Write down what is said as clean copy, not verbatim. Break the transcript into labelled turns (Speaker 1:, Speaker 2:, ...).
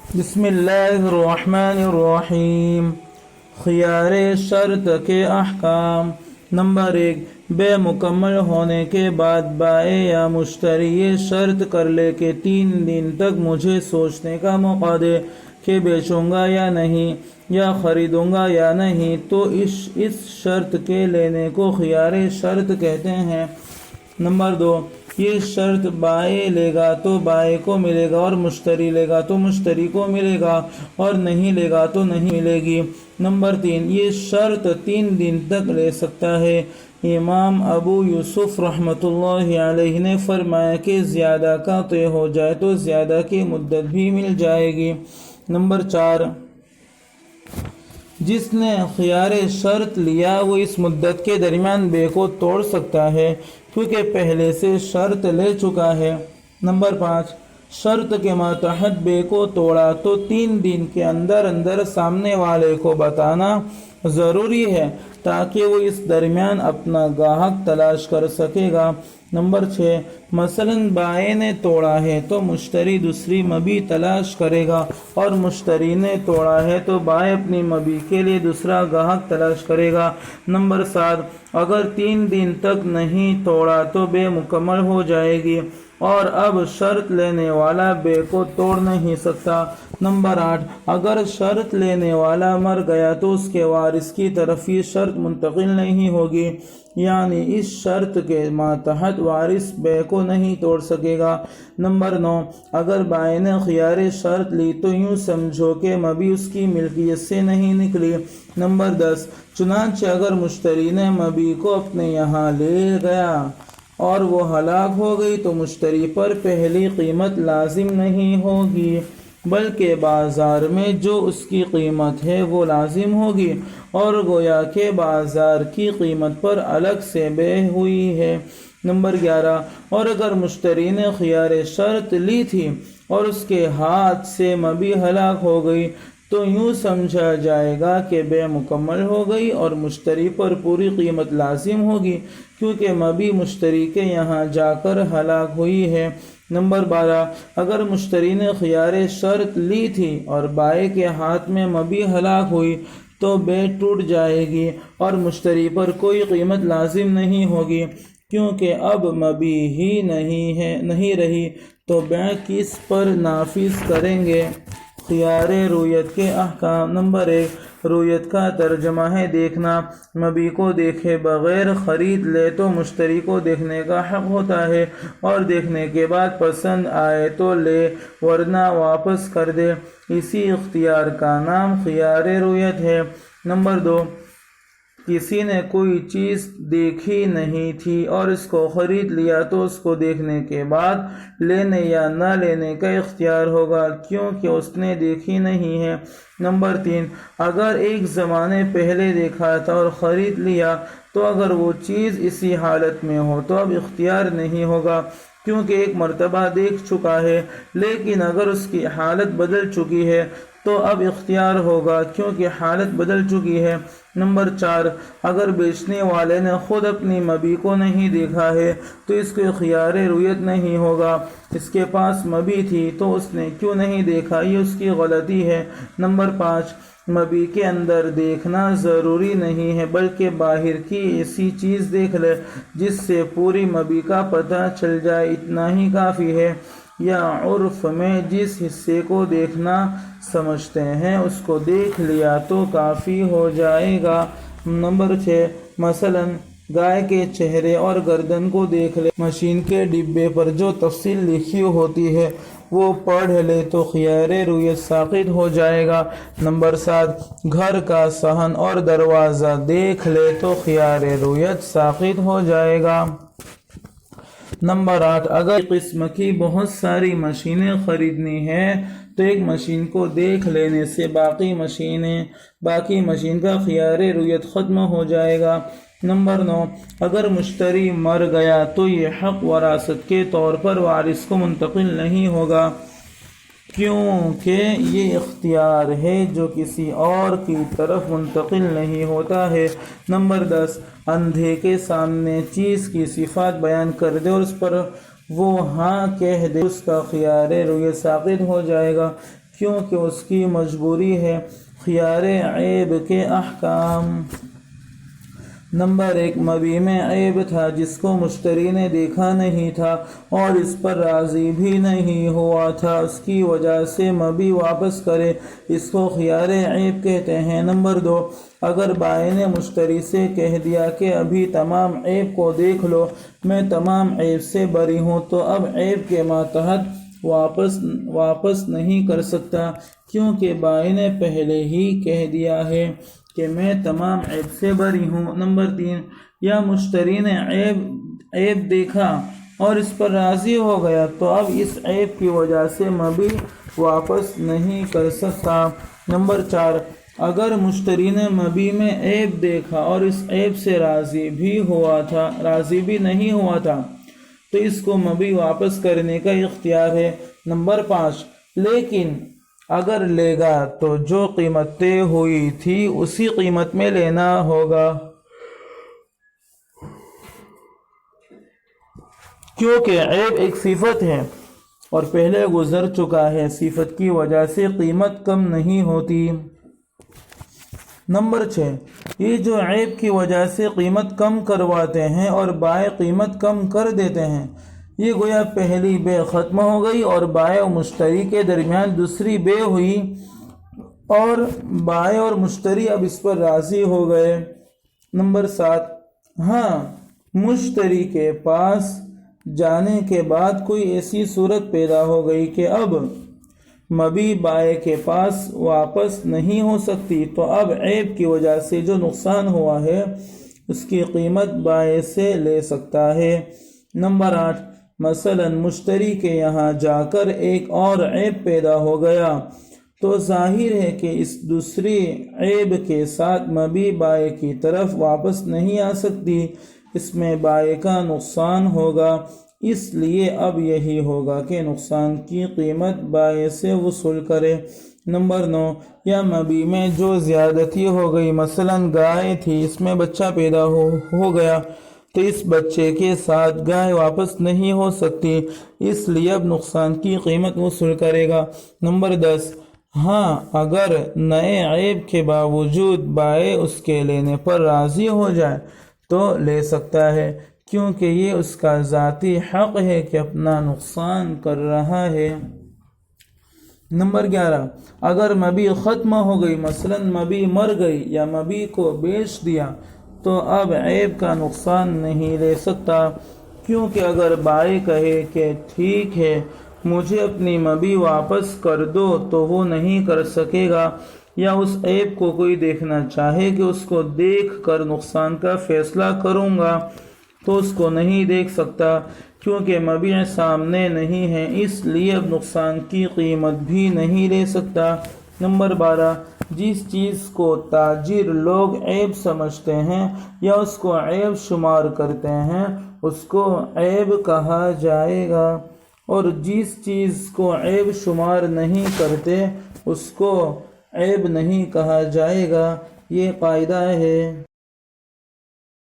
Speaker 1: بسم اللہ الرحمن الرحیم۔ خیار شرط کے احکام۔ نمبر 1، بے مکمل ہونے کے بعد بائع یا مشتری یہ شرط کر لے کہ 3 دن تک مجھے سوچنے کا موقع دے کہ بیچوں گا یا نہیں یا خریدوں گا یا نہیں، تو اس شرط کے لینے کو خیار شرط کہتے ہیں۔ نمبر 2، یہ شرط بائع لے گا تو بائع کو ملے گا، اور مشتری لے گا تو مشتری کو ملے گا، اور نہیں لے گا تو نہیں ملے گی۔ نمبر 3، یہ شرط 3 دن تک لے سکتا ہے۔ امام ابو یوسف رحمۃ اللہ علیہ نے فرمایا کہ زیادہ کا طے ہو جائے تو زیادہ کی مدت بھی مل جائے گی۔ نمبر 4، جس نے خیار شرط لیا وہ اس مدت کے درمیان بے کو توڑ سکتا ہے کیونکہ پہلے سے شرط لے چکا ہے۔ نمبر 5، شرط کے ماتحت بے کو توڑا تو 3 دن کے اندر سامنے والے کو بتانا ضروری ہے تاکہ وہ اس درمیان اپنا گاہک تلاش کر سکے گا۔ نمبر 6، مثلاً بائع نے توڑا ہے تو مشتری دوسری مبیع تلاش کرے گا، اور مشتری نے توڑا ہے تو بائع اپنی مبیع کے لیے دوسرا گاہک تلاش کرے گا۔ نمبر 7، اگر 3 دن تک نہیں توڑا تو بے مکمل ہو جائے گی اور اب شرط لینے والا بے کو توڑ نہیں سکتا۔ نمبر 8، اگر شرط لینے والا مر گیا تو اس کے وارث کی طرف یہ شرط منتقل نہیں ہوگی، یعنی اس شرط کے ماتحت وارث بے کو نہیں توڑ سکے گا۔ نمبر 9، اگر بائع نے خیار شرط لی تو یوں سمجھو کہ مبیع اس کی ملکیت سے نہیں نکلی۔ نمبر 10، چنانچہ اگر مشتری نے مبیع کو اپنے یہاں لے گیا اور وہ ہلاک ہو گئی تو مشتری پر پہلی قیمت لازم نہیں ہوگی بلکہ بازار میں جو اس کی قیمت ہے وہ لازم ہوگی، اور گویا کہ بازار کی قیمت پر الگ سے بے ہوئی ہے۔ نمبر 11، اور اگر مشتری نے خیار شرط لی تھی اور اس کے ہاتھ سے مبیع ہلاک ہو گئی تو یوں سمجھا جائے گا کہ بے مکمل ہو گئی اور مشتری پر پوری قیمت لازم ہوگی کیونکہ مبیع مشتری کے یہاں جا کر ہلاک ہوئی ہے۔ نمبر 12، اگر مشتری نے خیار شرط لی تھی اور بائع کے ہاتھ میں مبیع ہلاک ہوئی تو بے ٹوٹ جائے گی اور مشتری پر کوئی قیمت لازم نہیں ہوگی کیونکہ اب مبیع ہی نہیں رہی، تو بیع کس پر نافذ کریں گے؟ خیار رویت کے احکام۔ نمبر 1، رویت کا ترجمہ ہے دیکھنا۔ مبیع کو دیکھے بغیر خرید لے تو مشتری کو دیکھنے کا حق ہوتا ہے، اور دیکھنے کے بعد پسند آئے تو لے ورنہ واپس کر دے۔ اسی اختیار کا نام خیار رویت ہے۔ نمبر 2، کسی نے کوئی چیز دیکھی نہیں تھی اور اس کو خرید لیا تو اس کو دیکھنے کے بعد لینے یا نہ لینے کا اختیار ہوگا کیونکہ اس نے دیکھی نہیں ہے۔ نمبر 3، اگر ایک زمانے پہلے دیکھا تھا اور خرید لیا تو اگر وہ چیز اسی حالت میں ہو تو اب اختیار نہیں ہوگا کیونکہ ایک مرتبہ دیکھ چکا ہے، لیکن اگر اس کی حالت بدل چکی ہے تو اب اختیار ہوگا کیونکہ حالت بدل چکی ہے۔ نمبر 4، اگر بیچنے والے نے خود اپنی مبیع کو نہیں دیکھا ہے تو اس کو خیار رویت نہیں ہوگا۔ اس کے پاس مبیع تھی تو اس نے کیوں نہیں دیکھا، یہ اس کی غلطی ہے۔ نمبر 5، مبیع کے اندر دیکھنا ضروری نہیں ہے بلکہ باہر کی ایسی چیز دیکھ لے جس سے پوری مبیع کا پتہ چل جائے، اتنا ہی کافی ہے، یا عرف میں جس حصے کو دیکھنا سمجھتے ہیں اس کو دیکھ لیا تو کافی ہو جائے گا۔ نمبر 6، مثلاً گائے کے چہرے اور گردن کو دیکھ لے، مشین کے ڈبے پر جو تفصیل لکھی ہوتی ہے وہ پڑھ لے تو خیار رویت ساقط ہو جائے گا۔ نمبر 7، گھر کا صحن اور دروازہ دیکھ لے تو خیار رویت ساقط ہو جائے گا۔ نمبر 8، اگر قسم کی بہت ساری مشینیں خریدنی ہیں تو ایک مشین کو دیکھ لینے سے باقی مشین کا خیار رویت ختم ہو جائے گا۔ نمبر 9، اگر مشتری مر گیا تو یہ حق وراثت کے طور پر وارث کو منتقل نہیں ہوگا کیونکہ یہ اختیار ہے جو کسی اور کی طرف منتقل نہیں ہوتا ہے۔ نمبر 10، اندھے کے سامنے چیز کی صفات بیان کر دے اور اس پر وہ ہاں کہہ دے، اس کا خیار رویت ساقط ہو جائے گا کیونکہ اس کی مجبوری ہے۔ خیار عیب کے احکام۔ نمبر 1، مبیع میں عیب تھا جس کو مشتری نے دیکھا نہیں تھا اور اس پر راضی بھی نہیں ہوا تھا، اس کی وجہ سے مبیع واپس کرے، اس کو خیار عیب کہتے ہیں۔ نمبر 2، اگر بائع نے مشتری سے کہہ دیا کہ ابھی تمام عیب کو دیکھ لو، میں تمام عیب سے بری ہوں، تو اب عیب کے ماتحت واپس نہیں کر سکتا، کیونکہ بائع نے پہلے ہی کہہ دیا ہے کہ میں تمام عیب سے بری ہوں۔ نمبر 3، یا مشتری نے عیب دیکھا اور اس پر راضی ہو گیا، تو اب اس عیب کی وجہ سے مبیع واپس نہیں کر سکتا۔ نمبر 4، اگر مشتری نے مبیع میں عیب دیکھا اور اس عیب سے راضی بھی نہیں ہوا تھا، تو اس کو مبیع واپس کرنے کا اختیار ہے۔ نمبر 5، لیکن اگر لے گا تو جو قیمت طے ہوئی تھی اسی قیمت میں لینا ہوگا، کیونکہ عیب ایک صفت ہے اور پہلے گزر چکا ہے، صفت کی وجہ سے قیمت کم نہیں ہوتی۔ نمبر 6، یہ جو عیب کی وجہ سے قیمت کم کرواتے ہیں اور بائع قیمت کم کر دیتے ہیں، یہ گویا پہلی بے ختم ہو گئی اور بائع و مشتری کے درمیان دوسری بے ہوئی، اور بائع اور مشتری اب اس پر راضی ہو گئے۔ نمبر 7، ہاں، مشتری کے پاس جانے کے بعد کوئی ایسی صورت پیدا ہو گئی کہ اب مبیع بائع کے پاس واپس نہیں ہو سکتی، تو اب عیب کی وجہ سے جو نقصان ہوا ہے اس کی قیمت بائع سے لے سکتا ہے۔ نمبر 8، مثلا مشتری کے یہاں جا کر ایک اور عیب پیدا ہو گیا، تو ظاہر ہے کہ اس دوسری عیب کے ساتھ مبیع بائع کی طرف واپس نہیں آ سکتی، اس میں بائع کا نقصان ہوگا، اس لیے اب یہی ہوگا کہ نقصان کی قیمت بائع سے وصول کرے۔ نمبر 9، یا مبیع میں جو زیادتی ہو گئی، مثلا گائے تھی، اس میں بچہ پیدا ہو گیا، تو اس بچے کے ساتھ گائے واپس نہیں ہو سکتی، اس لیے اب نقصان کی قیمت وصول کرے گا۔ نمبر 10، ہاں، اگر نئے عیب کے باوجود بائع اس کے لینے پر راضی ہو جائے تو لے سکتا ہے، کیونکہ یہ اس کا ذاتی حق ہے کہ اپنا نقصان کر رہا ہے۔ نمبر 11، اگر مبیع ختم ہو گئی، مثلا مبیع مر گئی یا مبیع کو بیچ دیا، تو اب عیب کا نقصان نہیں لے سکتا، کیونکہ اگر بائع کہے کہ ٹھیک ہے مجھے اپنی مبیع واپس کر دو تو وہ نہیں کر سکے گا، یا اس عیب کو کوئی دیکھنا چاہے کہ اس کو دیکھ کر نقصان کا فیصلہ کروں گا، تو اس کو نہیں دیکھ سکتا، کیونکہ مبیع سامنے نہیں ہے، اس لیے اب نقصان کی قیمت بھی نہیں لے سکتا۔ نمبر 12، جس چیز کو تاجر لوگ عیب سمجھتے ہیں یا اس کو عیب شمار کرتے ہیں اس کو عیب کہا جائے گا، اور جس چیز کو عیب شمار نہیں کرتے اس کو عیب نہیں کہا جائے گا، یہ قاعدہ ہے۔